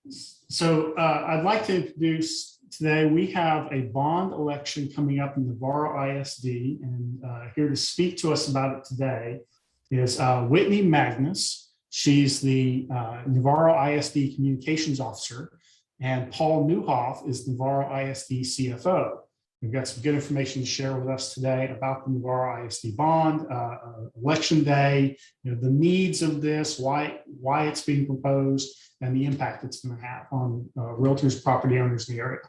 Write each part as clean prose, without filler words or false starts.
So I'd like to introduce today, we have a bond election coming up in Navarro ISD, and here to speak to us about it today is Whitney Magness. She's the Navarro ISD Communications Officer, and Paul Neuhoff is Navarro ISD CFO. We've got some good information to share with us today about the Navarro ISD bond, election day, the needs of this, why it's being proposed, and the impact it's going to have on realtors, property owners in the area.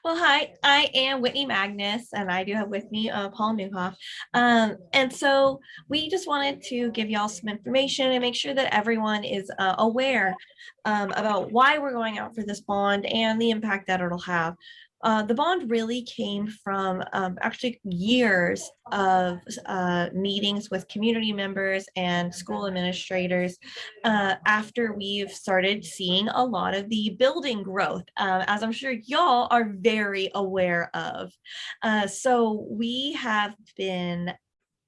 Well, hi, I am Whitney Magness, and I do have with me Paul Neuhoff. And so we just wanted to give y'all some information and make sure that everyone is aware about why we're going out for this bond and the impact that it'll have. The bond really came from actually years of meetings with community members and school administrators after we've started seeing a lot of the building growth, as I'm sure y'all are very aware of. So we have been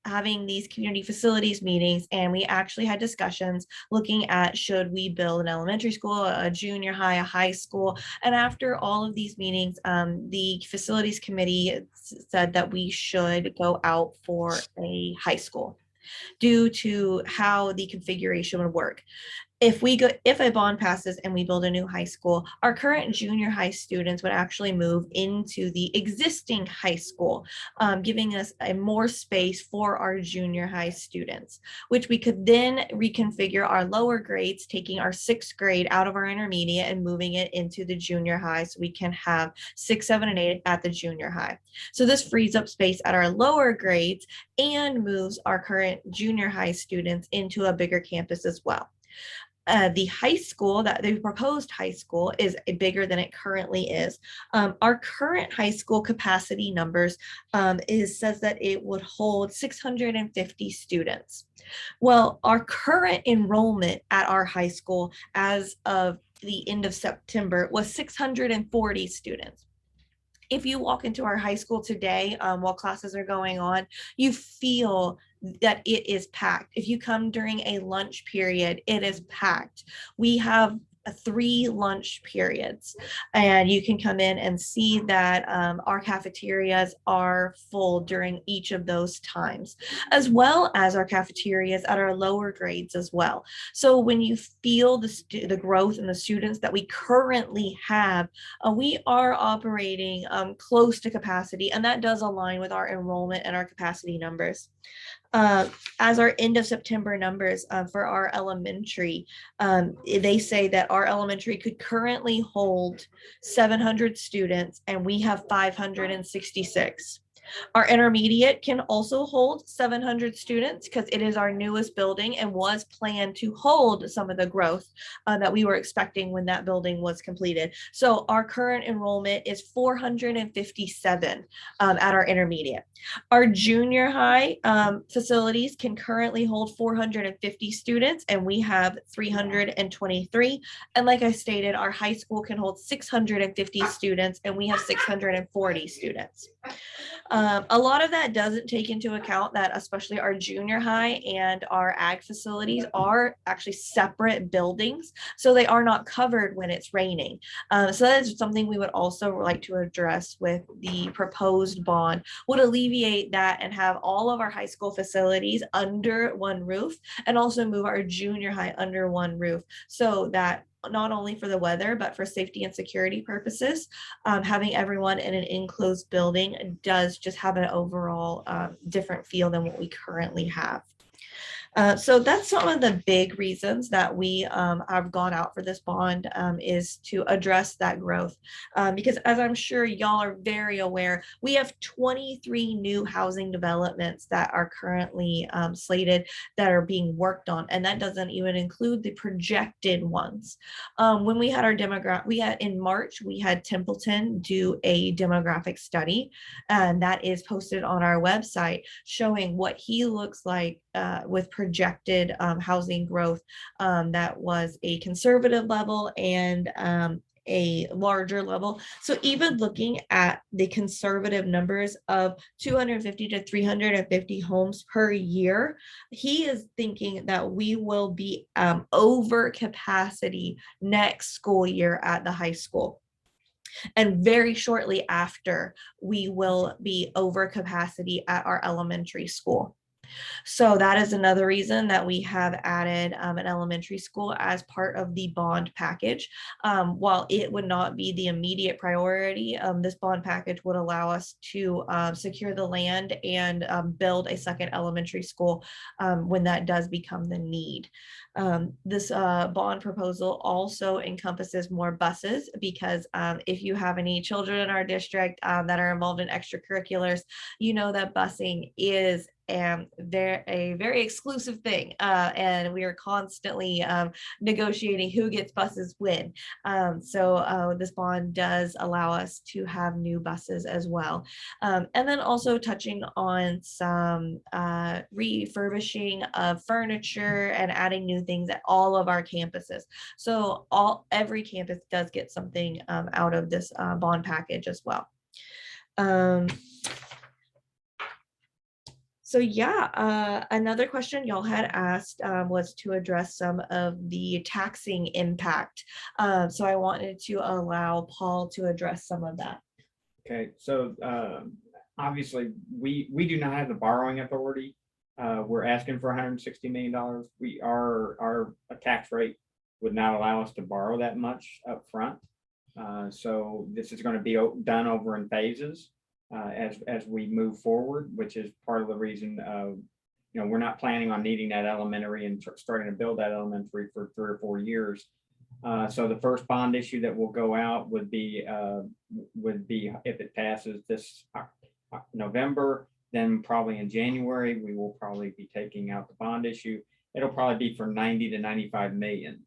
having these community facilities meetings, and we actually had discussions looking at should we build an elementary school, a junior high, a high school. And after all of these meetings, the facilities committee said that we should go out for a high school due to how the configuration would work. If a bond passes and we build a new high school, our current junior high students would actually move into the existing high school, giving us more space for our junior high students, which we could then reconfigure our lower grades, taking our 6th grade out of our intermediate and moving it into the junior high, so we can have 6, 7, and 8 at the junior high. So this frees up space at our lower grades and moves our current junior high students into a bigger campus as well. The high school, that the proposed high school, is bigger than it currently is. Our current high school capacity numbers says that it would hold 650 students. Well, our current enrollment at our high school as of the end of September was 640 students. If you walk into our high school today while classes are going on, you feel that it is packed. If you come during a lunch period, it is packed. We have 3 lunch periods, and you can come in and see that our cafeterias are full during each of those times, as well as our cafeterias at our lower grades as well. So when you feel the growth in the students that we currently have, we are operating close to capacity, and that does align with our enrollment and our capacity numbers. As our end of September numbers for our elementary, they say that our elementary could currently hold 700 students, and we have 566. Our intermediate can also hold 700 students because it is our newest building and was planned to hold some of the growth that we were expecting when that building was completed. So our current enrollment is 457 at our intermediate. Our junior high facilities can currently hold 450 students, and we have 323. And like I stated, our high school can hold 650 students, and we have 640 students. A lot of that doesn't take into account that especially our junior high and our ag facilities are actually separate buildings, so they are not covered when it's raining. So that is something we would also like to address with the proposed bond, would alleviate that and have all of our high school facilities under one roof, and also move our junior high under one roof, so that not only for the weather, but for safety and security purposes, having everyone in an enclosed building does just have an overall different feel than what we currently have. So that's some of the big reasons that we have gone out for this bond, is to address that growth. Because as I'm sure y'all are very aware, we have 23 new housing developments that are currently slated that are being worked on, and that doesn't even include the projected ones. When we had our in March, we had Templeton do a demographic study, and that is posted on our website showing what he looks like with projected housing growth that was a conservative level and a larger level. So even looking at the conservative numbers of 250 to 350 homes per year, he is thinking that we will be over capacity next school year at the high school. And very shortly after, we will be over capacity at our elementary school. So that is another reason that we have added an elementary school as part of the bond package. While it would not be the immediate priority, this bond package would allow us to secure the land and build a second elementary school when that does become the need. This bond proposal also encompasses more buses because if you have any children in our district that are involved in extracurriculars, you know that busing is they're a very exclusive thing, and we are constantly negotiating who gets buses when. So this bond does allow us to have new buses as well. And then also touching on some refurbishing of furniture and adding new things at all of our campuses. So every campus does get something out of this bond package as well. So yeah, another question y'all had asked was to address some of the taxing impact. So I wanted to allow Paul to address some of that. Okay, so obviously we do not have the borrowing authority. We're asking for $160 million. Our tax rate would not allow us to borrow that much up front. So this is going to be done over in phases as we move forward, which is part of the reason we're not planning on needing that elementary and starting to build that elementary for 3 or 4 years. So the first bond issue that will go out would be if it passes this November, then probably in January we will probably be taking out the bond issue. It'll probably be for 90 to 95 million,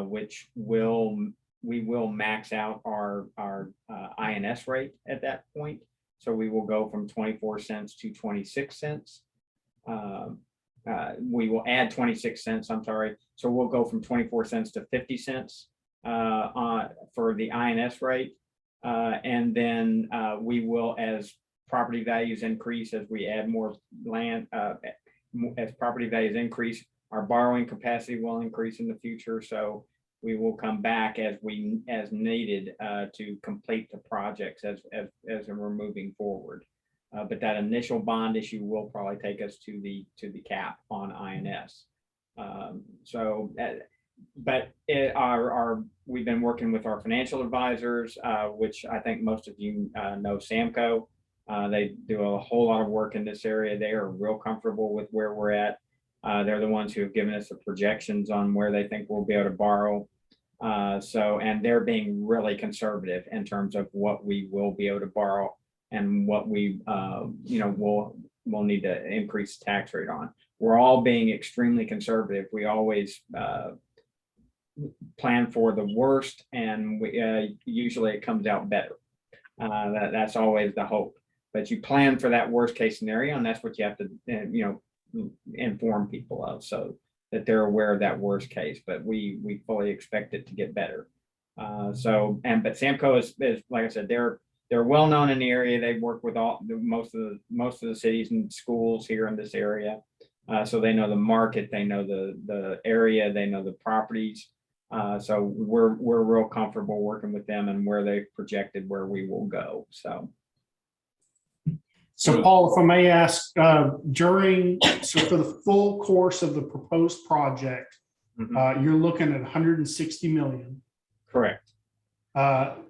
which we will max out our INS rate at that point. So we will go from 24 cents to 26 cents. We will add 26 cents, I'm sorry. So we'll go from 24 cents to 50 cents for the INS rate. And then we will, as property values increase, as we add more land, as property values increase, our borrowing capacity will increase in the future. So we will come back as needed to complete the projects as we're moving forward. But that initial bond issue will probably take us to the cap on INS. We've been working with our financial advisors, which I think most of you know, Samco. They do a whole lot of work in this area. They are real comfortable with where we're at. They're the ones who have given us the projections on where they think we'll be able to borrow. And they're being really conservative in terms of what we will be able to borrow and what we, we'll need to increase the tax rate on. We're all being extremely conservative. We always plan for the worst, and usually it comes out better. That's always the hope. But you plan for that worst case scenario, and that's what you have to, inform people of, so that they're aware of that worst case. But we fully expect it to get better. But Samco is like I said, they're well known in the area. They work with most of the cities and schools here in this area, so they know the market, they know the area, they know the properties. So we're real comfortable working with them and where they've projected where we will go. So Paul, if I may ask, for the full course of the proposed project, you're looking at 160 million. Correct. But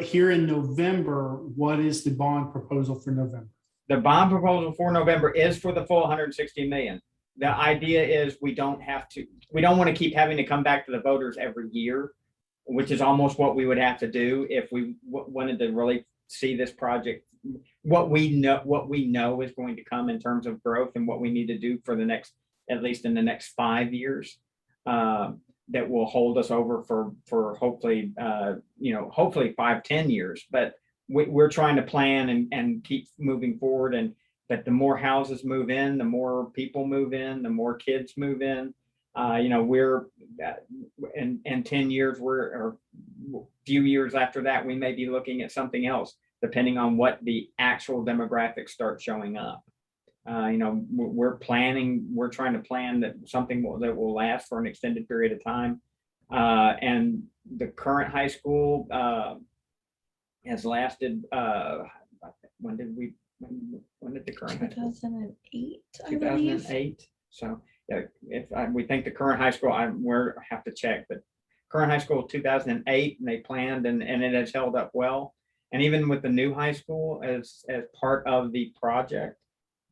here in November, what is the bond proposal for November? The bond proposal for November is for the full 160 million. The idea is we don't want to keep having to come back to the voters every year, which is almost what we would have to do if we wanted to really see this project. What we know is going to come in terms of growth and what we need to do for the next, at least in the next 5 years, that will hold us over for hopefully, hopefully 5-10 years. But we're trying to plan and keep moving forward. But the more houses move in, the more people move in, the more kids move in. We're in 10 years, few years after that, we may be looking at something else, depending on what the actual demographics start showing up. We're trying to plan that something that will last for an extended period of time. And the current high school has lasted, when did the current high school? 2008, I believe. 2008. So yeah, we think the current high school, we have to check, but current high school 2008, and they planned and it has held up well. And even with the new high school as part of the project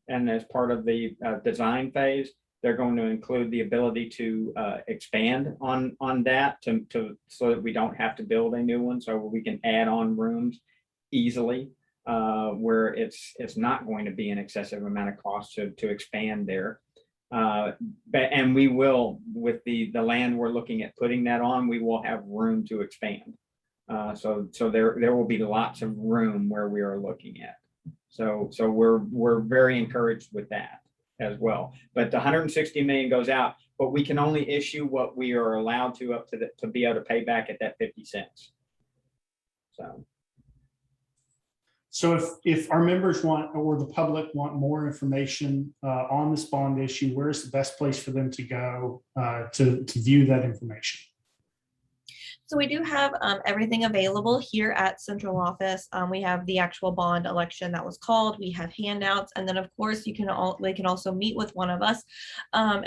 and as part of the design phase, they're going to include the ability to expand on that so that we don't have to build a new one, so we can add on rooms easily, where it's not going to be an excessive amount of cost to expand there. And we will, with the land we're looking at putting that on, we will have room to expand. So there will be lots of room where we are looking at. So we're very encouraged with that as well. But the 160 million goes out, but we can only issue what we are allowed to up to be able to pay back at that 50 cents. So if our members want, or the public want more information on this bond issue, where's the best place for them to go to view that information? So we do have everything available here at central office. We have the actual bond election that was called. We have handouts, and then of course they can also meet with one of us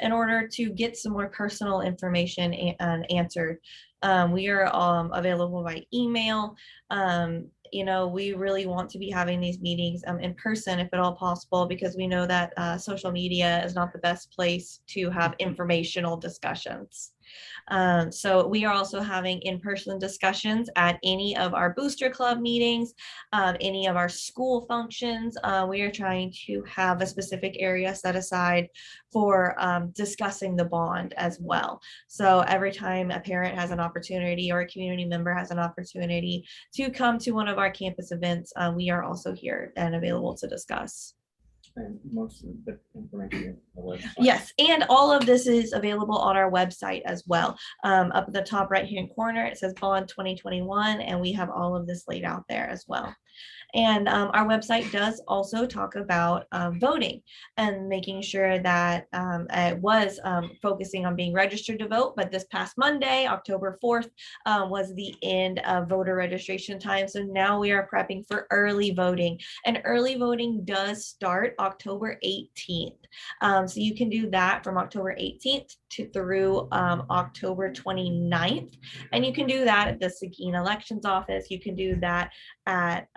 in order to get some more personal information and answered. We are available by email. We really want to be having these meetings in person if at all possible, because we know that social media is not the best place to have informational discussions. So we are also having in-person discussions at any of our booster club meetings, any of our school functions. We are trying to have a specific area set aside for discussing the bond as well. So every time a parent has an opportunity or a community member has an opportunity to come to one of our campus events, we are also here and available to discuss. And most of the information on the website. Yes, and all of this is available on our website as well. Up at the top right-hand corner, it says Bond 2021, and we have all of this laid out there as well. And our website does also talk about voting and making sure that it was focusing on being registered to vote, but this past Monday, October 4th, was the end of voter registration time. So now we are prepping for early voting, and early voting does start October 18th. So you can do that from October 18th through October 29th. And you can do that at the Seguin Elections Office. You can do that at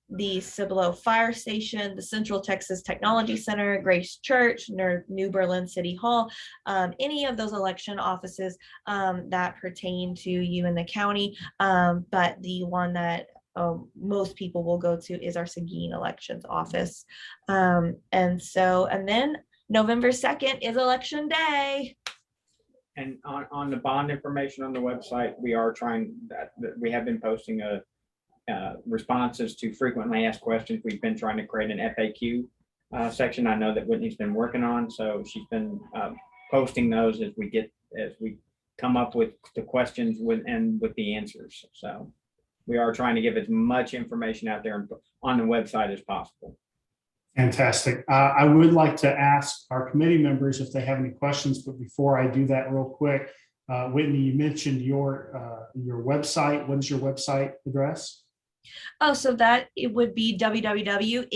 the Cibolo Fire Station, the Central Texas Technology Center, Grace Church, New Berlin City Hall, any of those election offices that pertain to you in the county. But the one that most people will go to is our Seguin Elections Office. And then November 2nd is Election Day. And on the bond information on the website, we are trying that we have been posting responses to frequently asked questions. We've been trying to create an FAQ section. I know that Whitney's been working on, so she's been posting those as we come up with the questions with the answers. So we are trying to give as much information out there on the website as possible. Fantastic. I would like to ask our committee members if they have any questions, but before I do that real quick, Whitney, you mentioned your website. What is your website address? Oh, so that it would be www.nisd.us.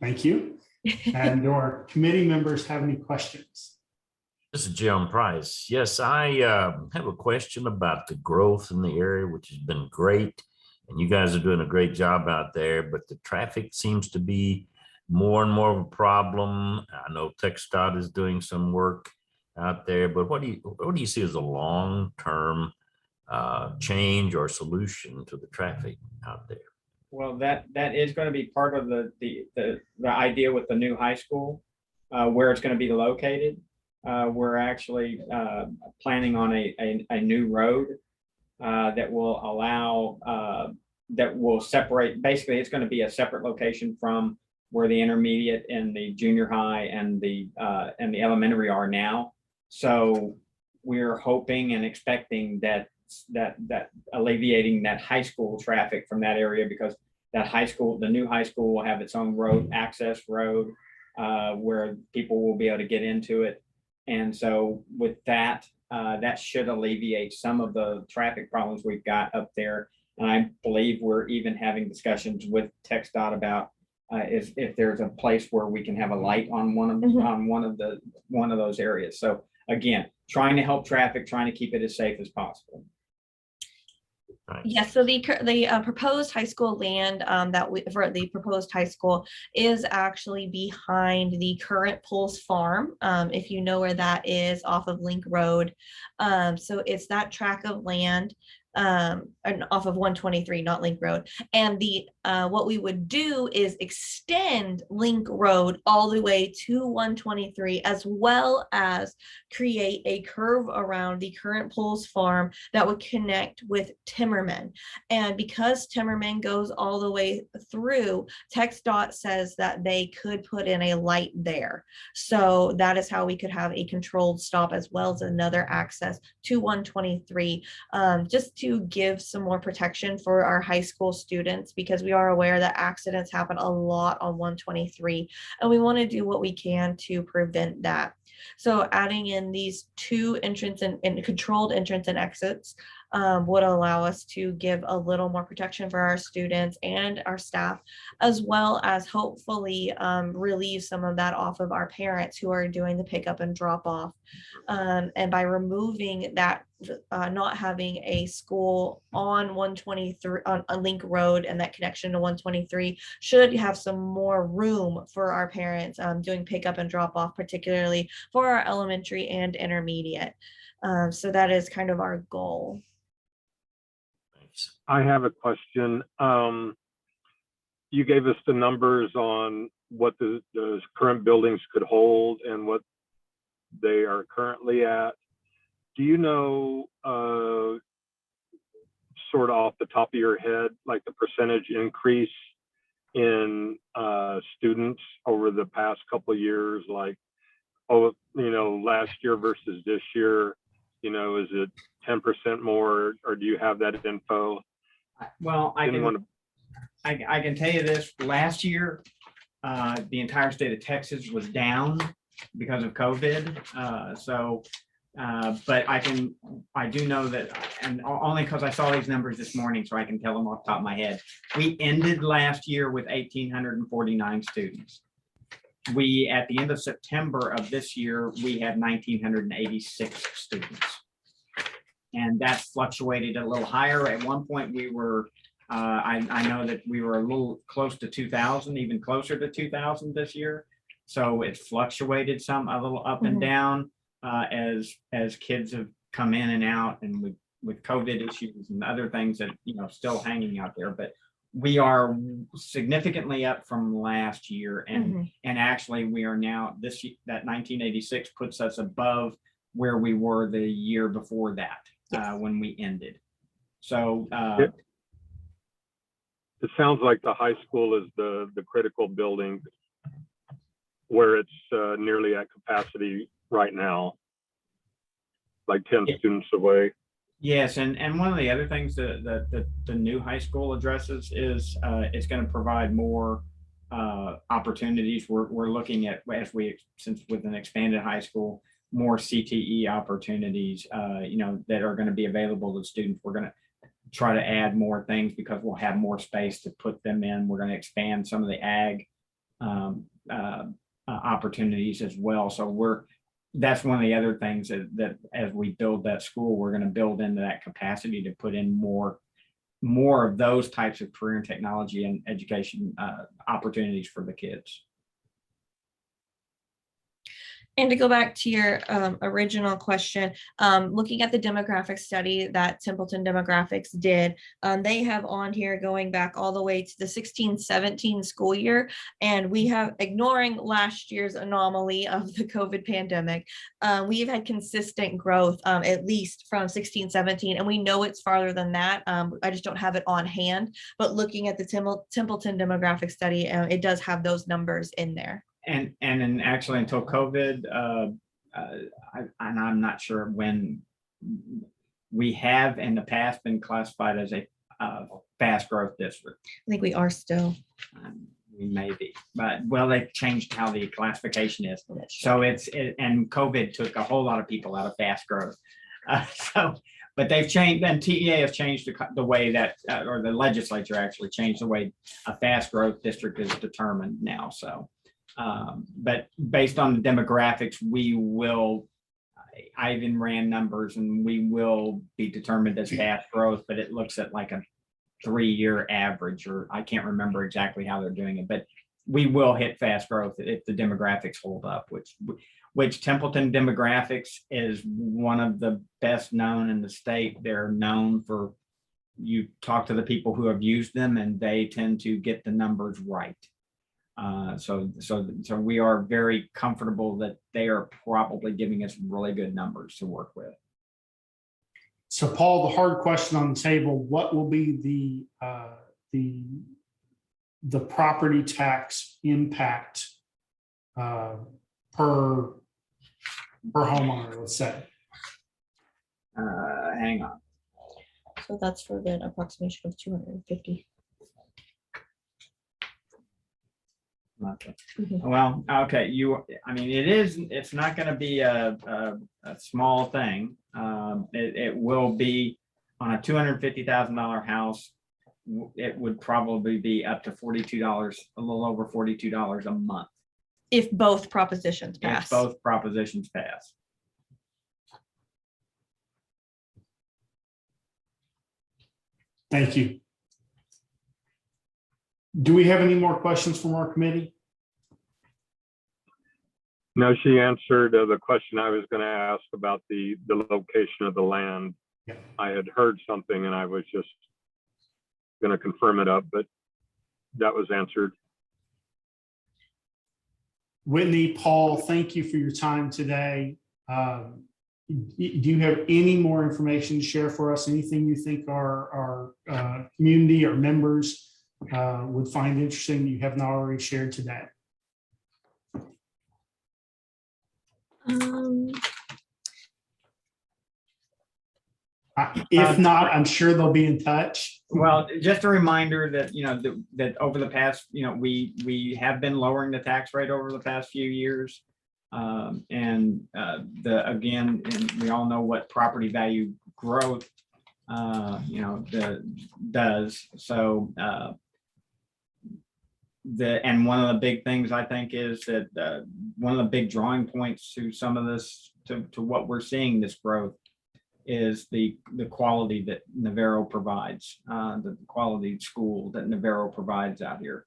Thank you. And your committee members have any questions? This is Jim Price. Yes, I have a question about the growth in the area, which has been great. And you guys are doing a great job out there, but the traffic seems to be more and more of a problem. I know TxDOT is doing some work out there, but what do you see as a long-term change or solution to the traffic out there? Well, that is going to be part of the idea with the new high school, where it's going to be located. We're actually planning on a new road that will allow that will separate. Basically, it's going to be a separate location from where the intermediate and the junior high and the elementary are now. So we're hoping and expecting that alleviating that high school traffic from that area, because that high school, the new high school, will have its own road access road where people will be able to get into it. And so with that, that should alleviate some of the traffic problems we've got up there. And I believe we're even having discussions with TxDOT about if there's a place where we can have a light on one of those areas. So again, trying to help traffic, trying to keep it as safe as possible. Right. Yes, so the proposed high school land for the proposed high school is actually behind the current Pulse Farm. If you know where that is, off of Link Road. So it's that tract of land and off of 123, not Link Road. And what we would do is extend Link Road all the way to 123, as well as create a curve around the current Pulse Farm that would connect with Timmerman. And because Timmerman goes all the way through, TxDOT says that they could put in a light there. So that is how we could have a controlled stop, as well as another access to 123, just to give some more protection for our high school students, because we are aware that accidents happen a lot on 123, and we want to do what we can to prevent that. So adding in these two entrance and controlled entrance and exits would allow us to give a little more protection for our students and our staff, as well as hopefully relieve some of that off of our parents who are doing the pickup and drop off. And by removing that, not having a school on 123 on Link Road, and that connection to 123 should have some more room for our parents doing pickup and drop off, particularly for our elementary and intermediate. So that is kind of our goal. Thanks. I have a question. You gave us the numbers on what the current buildings could hold and what they are currently at. Do you know, sort of off the top of your head, like the percentage increase in students over the past couple of years? Like, last year versus this year, is it 10% more, or do you have that info? Well, I can tell you this: last year, the entire state of Texas was down because of COVID. But I do know that, and only because I saw these numbers this morning, so I can tell them off the top of my head. We ended last year with 1,849 students. We, at the end of September of this year, we had 1,986 students. And that fluctuated a little higher. At one point we were, I know that we were a little close to 2,000, even closer to 2,000 this year. So it fluctuated a little up and down as kids have come in and out, and with COVID issues and other things that, still hanging out there. But we are significantly up from last year, and actually we are now that 1986 puts us above where we were the year before that. Yes. When we ended. So it sounds like the high school is the critical building where it's nearly at capacity right now, like 10 students away. Yes, and one of the other things that the new high school addresses is it's going to provide more opportunities. We're looking at, since with an expanded high school, more CTE opportunities, that are going to be available to students. We're going to try to add more things because we'll have more space to put them in. We're going to expand some of the ag opportunities as well. So that's one of the other things that as we build that school, we're going to build into that capacity to put in more of those types of career and technology and education opportunities for the kids. And to go back to your original question, looking at the demographic study that Templeton Demographics did, they have on here going back all the way to the 16-17 school year. And we have, ignoring last year's anomaly of the COVID pandemic, we've had consistent growth, at least from 16-17. And we know it's farther than that. I just don't have it on hand. But looking at the Templeton Demographic study, it does have those numbers in there. And actually, until COVID, and I'm not sure when we have in the past been classified as a fast growth district. I think we are still. We may be, but well, they've changed how the classification is. So and COVID took a whole lot of people out of fast growth. But they've changed, and TEA has changed the way that, or the legislature actually changed the way a fast growth district is determined now. So, but based on the demographics, I even ran numbers, and we will be determined as fast growth, but it looks at like a 3-year average, or I can't remember exactly how they're doing it, but we will hit fast growth if the demographics hold up, which Templeton demographics is one of the best known in the state. They're known for, you talk to the people who have used them and they tend to get the numbers right. So we are very comfortable that they are probably giving us really good numbers to work with. So Paul, the hard question on the table, what will be the property tax impact per homeowner, let's say? Hang on. So that's for the approximation of 250. Okay. Mhm. Well, okay, I mean, it's not going to be a small thing. It will be on a $250,000 house. It would probably be up to $42, a little over $42 a month. If both propositions pass. If both propositions pass. Thank you. Do we have any more questions from our committee? No, she answered the question I was going to ask about the location of the land. Yeah. I had heard something and I was just going to confirm it up, but that was answered. Whitney, Paul, thank you for your time today. Do you have any more information to share for us? Anything you think our community or members would find interesting you have not already shared today? If not, I'm sure they'll be in touch. Well, just a reminder that, that over the past, we have been lowering the tax rate over the past few years. And we all know what property value growth, does. So, and one of the big things I think is that one of the big drawing points to some of this, to what we're seeing this growth, is the quality that Navarro provides, the quality school that Navarro provides out here.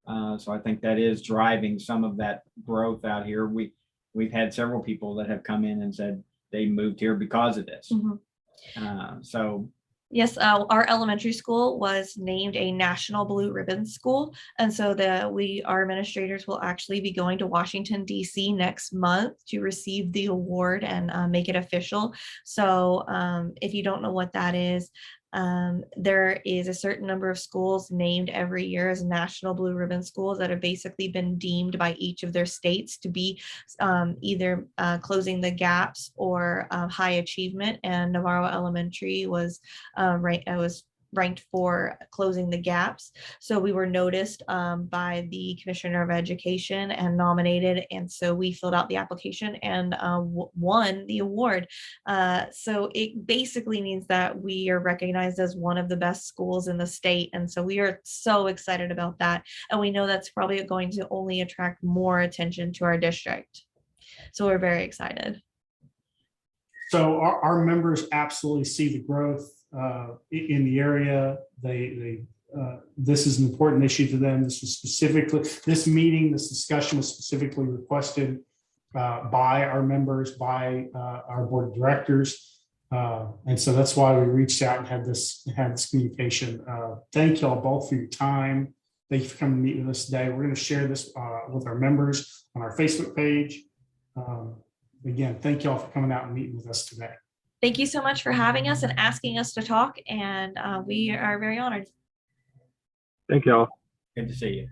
So I think that is driving some of that growth out here. We've had several people that have come in and said they moved here because of this. Mm-hmm. So yes, our elementary school was named a National Blue Ribbon School. And so our administrators will actually be going to Washington, D.C. next month to receive the award and make it official. So if you don't know what that is, there is a certain number of schools named every year as National Blue Ribbon schools that have basically been deemed by each of their states to be either closing the gaps or high achievement. And Navarro Elementary was ranked for closing the gaps. So we were noticed by the Commissioner of Education and nominated. And so we filled out the application and won the award. So it basically means that we are recognized as one of the best schools in the state. And so we are so excited about that. And we know that's probably going to only attract more attention to our district. So we're very excited. So our members absolutely see the growth in the area. This is an important issue to them. This discussion was specifically requested by our members, by our board of directors. And so that's why we reached out and had this communication. Thank you all both for your time. Thank you for coming to meet with us today. We're going to share this with our members on our Facebook page. Again, thank you all for coming out and meeting with us today. Thank you so much for having us and asking us to talk. And we are very honored. Thank you all. good to see you.